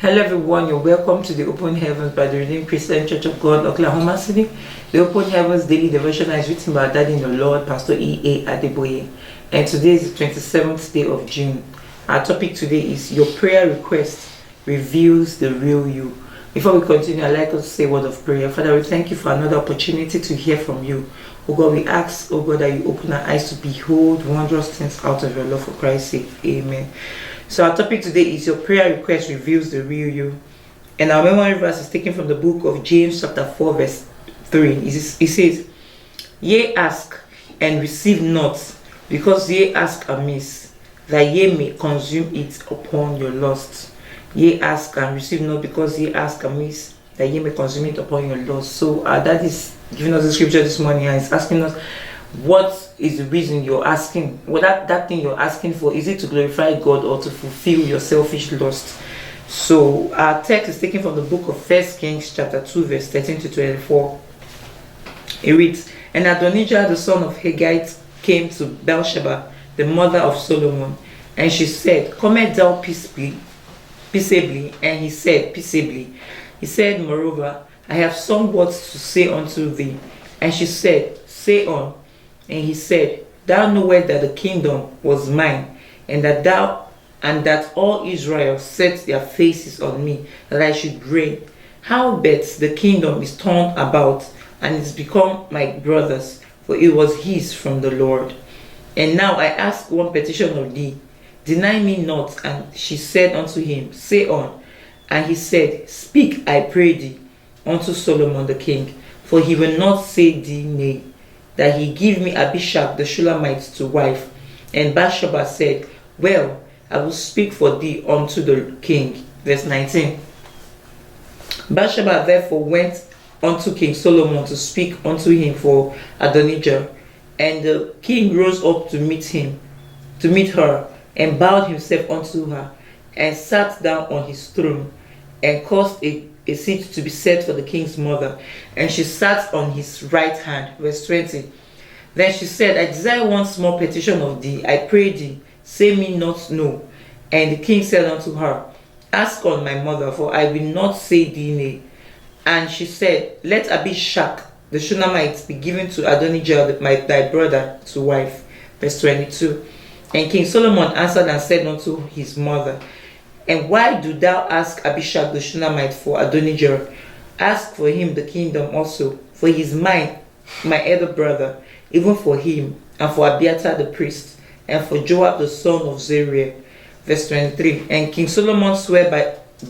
Hello everyone, you're welcome to the Open Heavens by the Redeemed Christian Church of God, Oklahoma City. The Open Heavens Daily Devotion is written by our Daddy in the Lord, Pastor E.A. Adeboye. And today is the 27th day of June. Our topic today is your prayer request reveals the real you. Before we continue, I'd like us to say a word of prayer. Father, we thank you for another opportunity to hear from you. Oh God, we ask, oh God, that you open our eyes to behold wondrous things out of your love for Christ's sake. Amen. So our topic today is your prayer request reveals the real you. And our memory verse is taken from the book of James chapter 4 verse 3. It says, Ye ask and receive not, because ye ask amiss, that ye may consume it upon your lust. Ye ask and receive not, because ye ask amiss, that ye may consume it upon your lust. So that is giving us the scripture this morning, and it's asking us, what is the reason you're asking? Well, that thing you're asking for, is it to glorify God or to fulfill your selfish lust? So our text is taken from the book of 1 Kings chapter 2 verse 13 to 24. It reads, And Adonijah the son of Haggite came to Bathsheba, the mother of Solomon, and she said, Cometh thou peaceably? And he said, Peaceably. He said, Moreover, I have some words to say unto thee. And she said, Say on. And he said, Thou knowest that the kingdom was mine, and that all Israel set their faces on me, that I should reign. Howbeit the kingdom is turned about, and is become my brother's, for it was his from the Lord. And now I ask one petition of thee, deny me not. And she said unto him, Say on. And he said, Speak, I pray thee, unto Solomon the king, for he will not say thee nay, that he give me Abishag the Shulamite to wife. And Bathsheba said, Well, I will speak for thee unto the king. Verse 19. Bathsheba therefore went unto King Solomon to speak unto him for Adonijah. And the king rose up to meet her, and bowed himself unto her, and sat down on his throne, and caused a seat to be set for the king's mother, and she sat on his right hand. Verse 20. Then she said, I desire one small petition of thee, I pray thee, say me not no. And the king said unto her, Ask on my mother, for I will not say thee nay. And she said, Let Abishag the Shunammite be given to Adonijah thy brother to wife. Verse 22. And King Solomon answered and said unto his mother, And why do thou ask Abishag the Shunammite for Adonijah? Ask for him the kingdom also, for he is mine, my elder brother, even for him, and for Abiathar the priest, and for Joab the son of Zeruiah. Verse 23. And King Solomon sware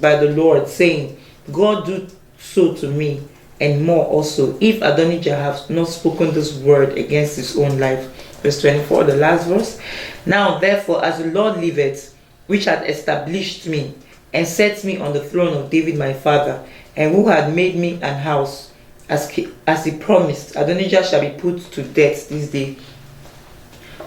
by the Lord, saying, God do so to me, and more also, if Adonijah have not spoken this word against his own life. Verse 24, the last verse. Now therefore, as the Lord liveth, which had established me, and set me on the throne of David my father, and who had made me an house, as he promised, Adonijah shall be put to death this day.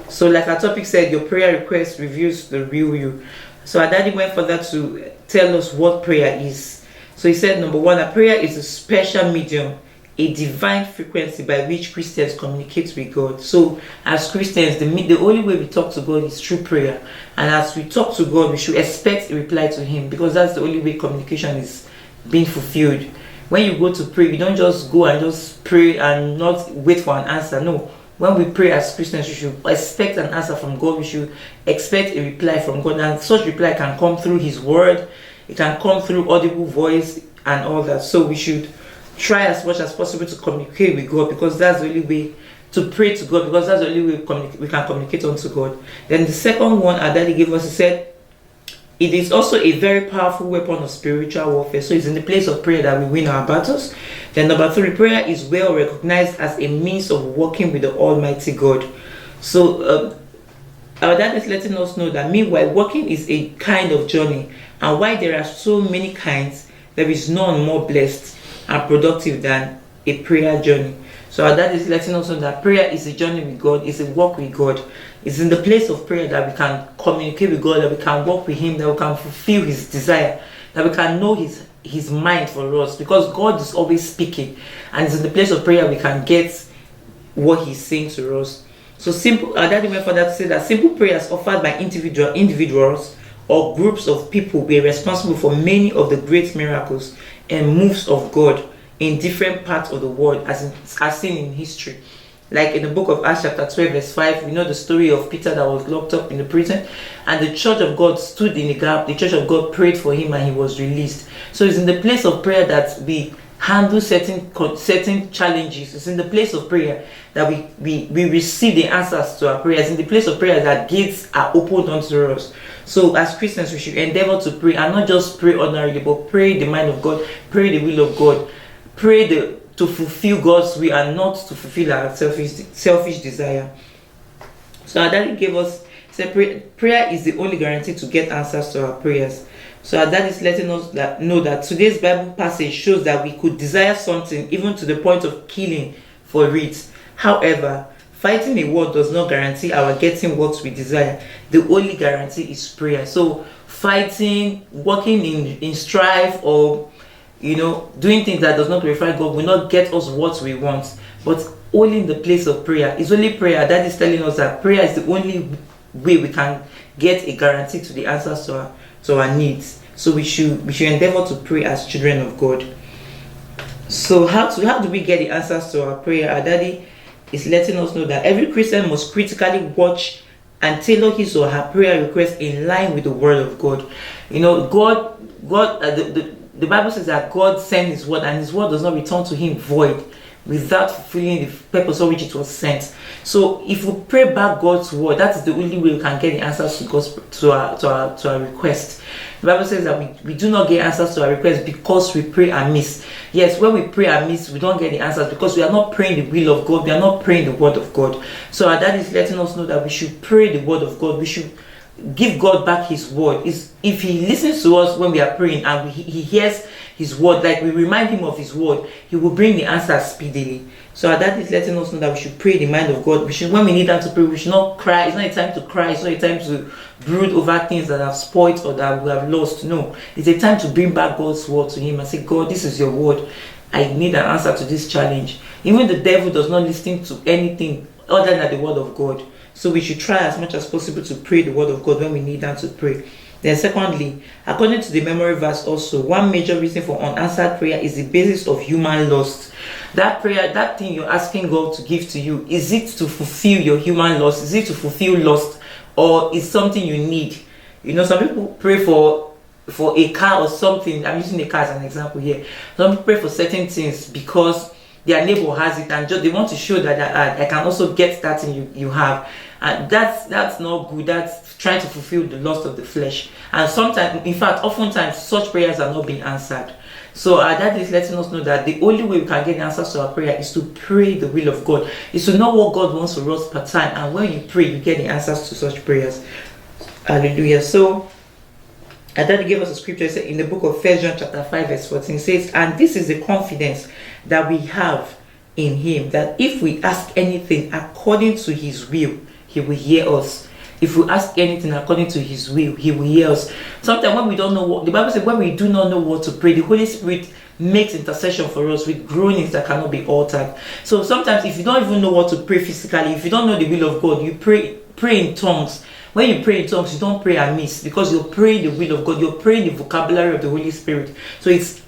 So like our topic said, your prayer request reveals the real you. So our daddy went further to tell us what prayer is. So he said, number one, a prayer is a special medium, a divine frequency by which Christians communicate with God. So as Christians, the only way we talk to God is through prayer. And as we talk to God, we should expect a reply to him, because that's the only way communication is being fulfilled. When you go to pray, you don't just go and just pray and not wait for an answer. No. When we pray as Christians, we should expect an answer from God. We should expect a reply from God. And such reply can come through his word. It can come through audible voice and all that. So we should try as much as possible to communicate with God, because that's the only way to pray to God, because that's the only way we can communicate unto God. Then the second one our daddy gave us, he said, it is also a very powerful weapon of spiritual warfare. So it's in the place of prayer that we win our battles. Then number three, prayer is well recognized as a means of working with the Almighty God. So our dad is letting us know that meanwhile, working is a kind of journey, and while there are so many kinds, there is none more blessed and productive than a prayer journey. So our dad is letting us know that prayer is a journey with God, is a walk with God. It's in the place of prayer that we can communicate with God, that we can walk with him, that we can fulfill his desire, that we can know his mind for us, because God is always speaking, and it's in the place of prayer we can get what he's saying to us. So simple, our daddy went further to say that simple prayers offered by individuals or groups of people were responsible for many of the great miracles and moves of God in different parts of the world, as seen in history. Like in the book of Acts chapter 12 verse 5, we know the story of Peter that was locked up in the prison, and the church of God stood in the gap. The church of God prayed for him and he was released. So it's in the place of prayer that we handle certain challenges. It's in the place of prayer that we receive the answers to our prayers. In the place of prayer that gates are opened unto us. So as Christians, we should endeavor to pray, and not just pray ordinarily, but pray the mind of God, pray the will of God, pray to fulfill God's will and not to fulfill our selfish desire. So our daddy gave us, said prayer is the only guarantee to get answers to our prayers. So our dad is letting us know that today's Bible passage shows that we could desire something even to the point of killing for it. However, fighting a war does not guarantee our getting what we desire. The only guarantee is prayer. So fighting, working in strife, or doing things that does not glorify God will not get us what we want. But only in the place of prayer. It's only prayer that is telling us that prayer is the only way we can get a guarantee to the answers to our needs. So we should endeavor to pray as children of God. So how do we get the answers to our prayer? Our daddy is letting us know that every Christian must critically watch and tailor his or her prayer request in line with the word of God. The Bible says that God sent his word, and his word does not return to him void, without fulfilling the purpose for which it was sent. So if we pray back God's word, that is the only way we can get the answers to our request. The Bible says that we do not get answers to our requests because we pray amiss. Yes, when we pray amiss, we don't get the answers because we are not praying the will of God, we are not praying the word of God. So our dad is letting us know that we should pray the word of God. We should give God back his word. If he listens to us when we are praying and he hears his word, like we remind him of his word, he will bring the answer speedily. So our dad is letting us know that we should pray the mind of God. When we need time to pray, we should not cry. It's not a time to cry. It's not a time to brood over things that have spoiled or that we have lost. No, it's a time to bring back God's word to him and say, God, this is your word. I need an answer to this challenge. Even the devil does not listen to anything other than the word of God. So we should try as much as possible to pray the word of God when we need time to pray. Then secondly, according to the memory verse also, one major reason for unanswered prayer is the basis of human lust. That prayer, that thing you're asking God to give to you, is it to fulfill your human lust? Is it to fulfill lust? Or is something you need? Some people pray for a car or something. I'm using a car as an example here. Some people pray for certain things because their neighbor has it, and just they want to show that I can also get that thing you have. And that's not good. That's trying to fulfill the lust of the flesh. And sometimes, in fact, oftentimes such prayers are not being answered. So that is letting us know that the only way we can get the answers to our prayer is to pray the will of God. Is to know what God wants for us per time. And when you pray, you get the answers to such prayers. Hallelujah. So Daddy gave us a scripture in the book of 1 John chapter 5 verse 14. It says, and this is the confidence that we have in him, that if we ask anything according to his will, he will hear us. If we ask anything according to his will, he will hear us. Sometimes when we don't know what, the Bible says, when we do not know what to pray, the Holy Spirit makes intercession for us with groanings that cannot be altered. So sometimes if you don't even know what to pray physically, if you don't know the will of God, you pray in tongues. When you pray in tongues, you don't pray amiss because you're praying the will of God. You're praying the vocabulary of the Holy Spirit. So it's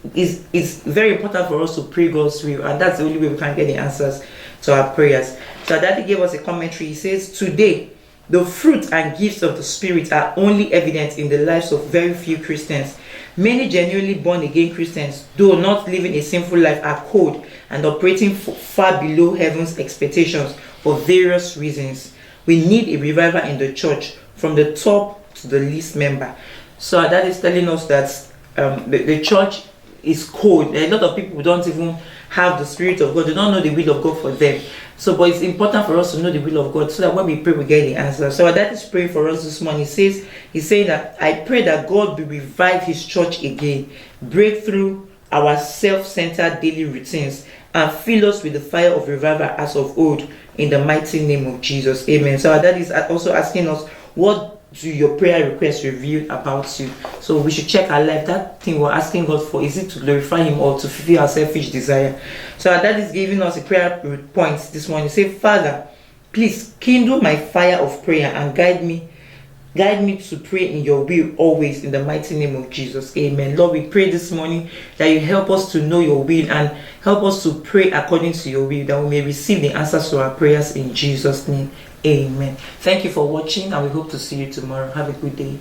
very important for us to pray God's will, and that's the only way we can get the answers to our prayers. So Daddy gave us a commentary. He says, today, the fruit and gifts of the Spirit are only evident in the lives of very few Christians. Many genuinely born again Christians, though not living a sinful life, are cold and operating far below heaven's expectations for various reasons. We need a revival in the church from the top to the least member. So that is telling us that the church is cold. A lot of people don't even have the Spirit of God. They don't know the will of God for them. So, but it's important for us to know the will of God so that when we pray, we get the answer. So that is praying for us this morning. He's saying that I pray that God will revive his church again, break through our self-centered daily routines, and fill us with the fire of revival as of old, in the mighty name of Jesus. Amen. So that is also asking us, what do your prayer requests reveal about you? So we should check our life. That thing we're asking God for, is it to glorify him or to fulfill our selfish desire? So that is giving us a prayer point this morning. Say, Father, please kindle my fire of prayer and guide me Guide me to pray in your will always, in the mighty name of Jesus. Amen. Lord, we pray this morning that you help us to know your will and help us to pray according to your will, that we may receive the answers to our prayers in Jesus' name. Amen. Thank you for watching, and we hope to see you tomorrow. Have a good day.